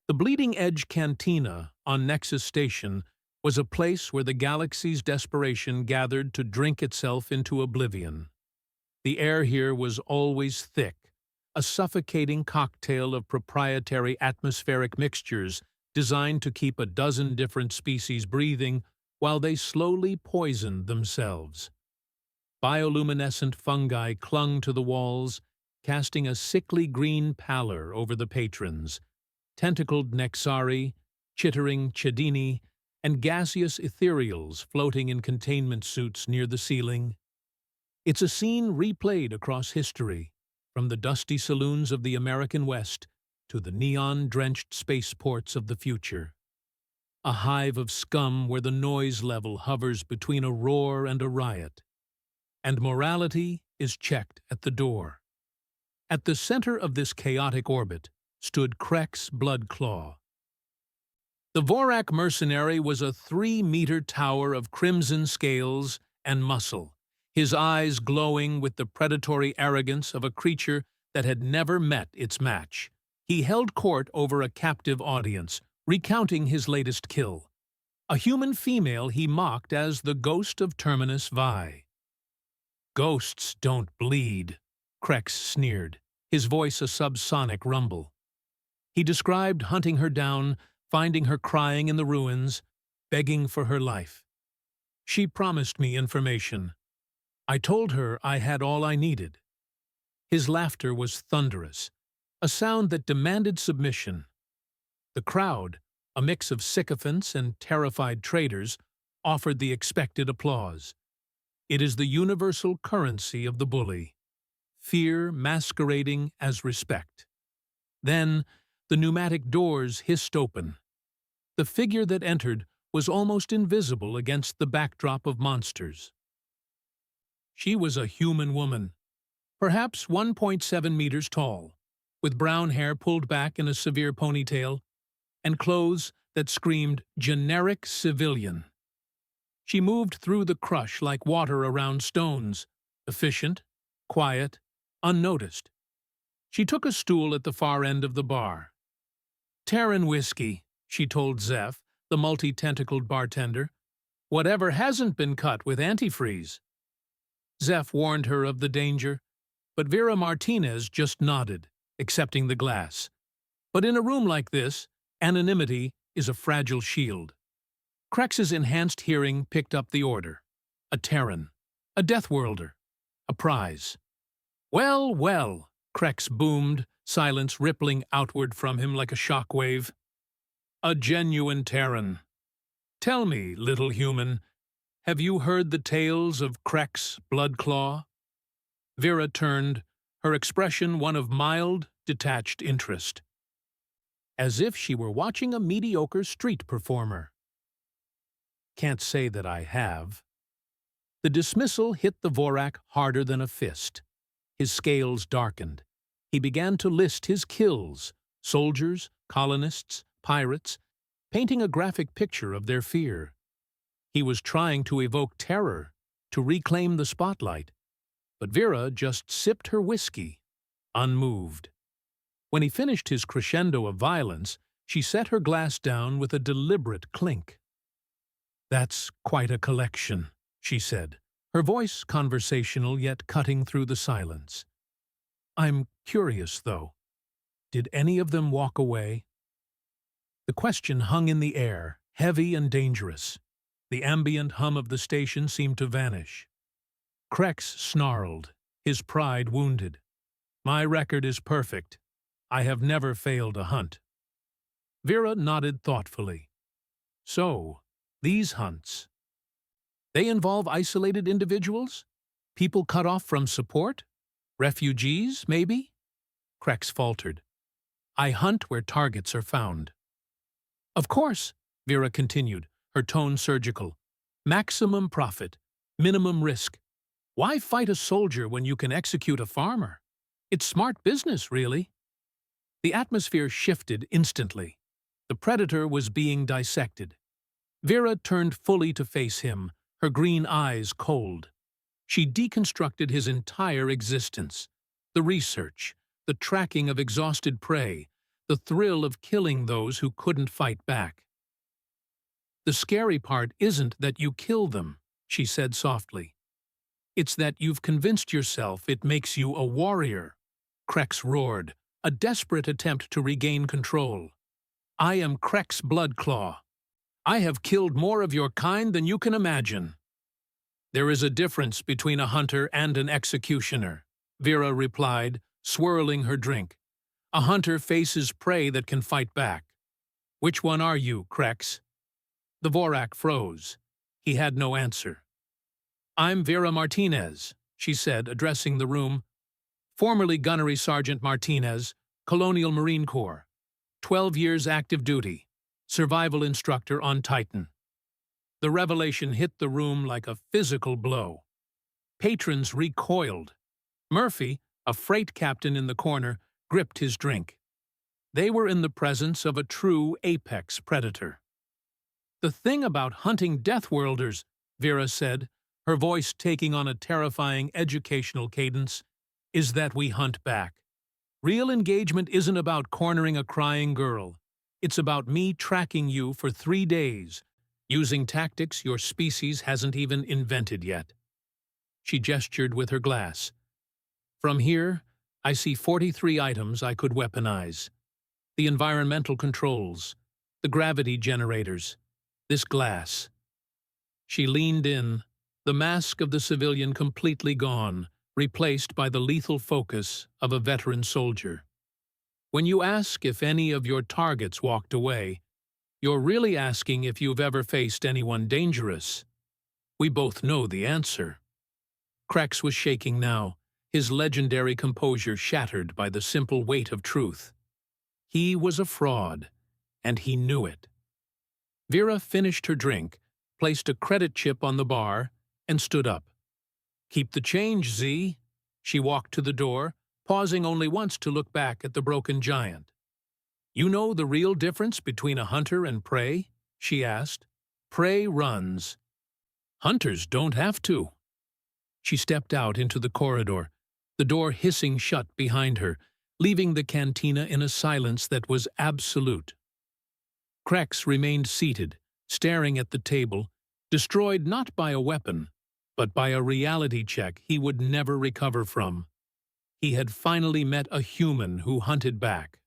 The Bleeding Edge Cantina on Nexus Station was a place where the galaxy's desperation gathered to drink itself into oblivion. The air here was always thick, a suffocating cocktail of proprietary atmospheric mixtures designed to keep a dozen different species breathing while they slowly poisoned themselves. Bioluminescent fungi clung to the walls, casting a sickly green pallor over the patrons. Tentacled Nexari, chittering Chedini, and gaseous ethereals floating in containment suits near the ceiling. It's a scene replayed across history, from the dusty saloons of the American West to the neon-drenched spaceports of the future. A hive of scum where the noise level hovers between a roar and a riot. And morality is checked at the door. At the center of this chaotic orbit stood Krex Bloodclaw. The Vorak mercenary was a 3-meter tower of crimson scales and muscle, his eyes glowing with the predatory arrogance of a creature that had never met its match. He held court over a captive audience, recounting his latest kill. A human female he mocked as the ghost of Terminus Vi. "Ghosts don't bleed," Krex sneered, his voice a subsonic rumble. He described hunting her down, finding her crying in the ruins, begging for her life. She promised me information. I told her I had all I needed. His laughter was thunderous, a sound that demanded submission. The crowd, a mix of sycophants and terrified traitors, offered the expected applause. It is the universal currency of the bully, fear masquerading as respect. Then, the pneumatic doors hissed open. The figure that entered was almost invisible against the backdrop of monsters. She was a human woman, perhaps 1.7 meters tall, with brown hair pulled back in a severe ponytail, and clothes that screamed generic civilian. She moved through the crush like water around stones, efficient, quiet, unnoticed. She took a stool at the far end of the bar. "Terran whiskey," she told Zeph, the multi-tentacled bartender. "Whatever hasn't been cut with antifreeze." Zeph warned her of the danger, but Vera Martinez just nodded, accepting the glass. But in a room like this, anonymity is a fragile shield. Krex's enhanced hearing picked up the order. A Terran, a Deathworlder, a prize. "Well, well," Krex boomed, silence rippling outward from him like a shockwave. "A genuine Terran. Tell me, little human, have you heard the tales of Krex Bloodclaw?" Vera turned, her expression one of mild, detached interest, as if she were watching a mediocre street performer. "Can't say that I have." The dismissal hit the Vorak harder than a fist. His scales darkened. He began to list his kills, soldiers, colonists, pirates, painting a graphic picture of their fear. He was trying to evoke terror, to reclaim the spotlight. But Vera just sipped her whiskey, unmoved. When he finished his crescendo of violence, she set her glass down with a deliberate clink. "That's quite a collection," she said, her voice conversational yet cutting through the silence. "I'm curious, though. Did any of them walk away?" The question hung in the air, heavy and dangerous. The ambient hum of the station seemed to vanish. Krex snarled, his pride wounded. "My record is perfect. I have never failed a hunt." Vera nodded thoughtfully. "So, these hunts. They involve isolated individuals? People cut off from support? Refugees, maybe?" Krex faltered. "I hunt where targets are found." "Of course," Vera continued, her tone surgical. "Maximum profit, minimum risk. Why fight a soldier when you can execute a farmer? It's smart business, really." The atmosphere shifted instantly. The predator was being dissected. Vera turned fully to face him, her green eyes cold. She deconstructed his entire existence. The research, the tracking of exhausted prey, the thrill of killing those who couldn't fight back. "The scary part isn't that you kill them," she said softly. "It's that you've convinced yourself it makes you a warrior." Krex roared, a desperate attempt to regain control. "I am Krex Bloodclaw. I have killed more of your kind than you can imagine." "There is a difference between a hunter and an executioner," Vera replied, swirling her drink. "A hunter faces prey that can fight back. Which one are you, Krex?" The Vorak froze. He had no answer. "I'm Vera Martinez," she said, addressing the room. "Formerly Gunnery Sergeant Martinez, Colonial Marine Corps. 12 years active duty. Survival instructor on Titan." The revelation hit the room like a physical blow. Patrons recoiled. Murphy, a freight captain in the corner, gripped his drink. They were in the presence of a true apex predator. "The thing about hunting Deathworlders," Vera said, her voice taking on a terrifying educational cadence, "is that we hunt back. Real engagement isn't about cornering a crying girl. It's about me tracking you for 3 days, using tactics your species hasn't even invented yet." She gestured with her glass. "From here, I see 43 items I could weaponize. The environmental controls, the gravity generators, this glass." She leaned in, the mask of the civilian completely gone, replaced by the lethal focus of a veteran soldier. "When you ask if any of your targets walked away, you're really asking if you've ever faced anyone dangerous. We both know the answer." Krex was shaking now, his legendary composure shattered by the simple weight of truth. He was a fraud, and he knew it. Vera finished her drink, placed a credit chip on the bar, and stood up. "Keep the change, Z." She walked to the door, pausing only once to look back at the broken giant. "You know the real difference between a hunter and prey?" she asked. "Prey runs. Hunters don't have to." She stepped out into the corridor, the door hissing shut behind her, leaving the cantina in a silence that was absolute. Krex remained seated, staring at the table, destroyed not by a weapon, but by a reality check he would never recover from. He had finally met a human who hunted back.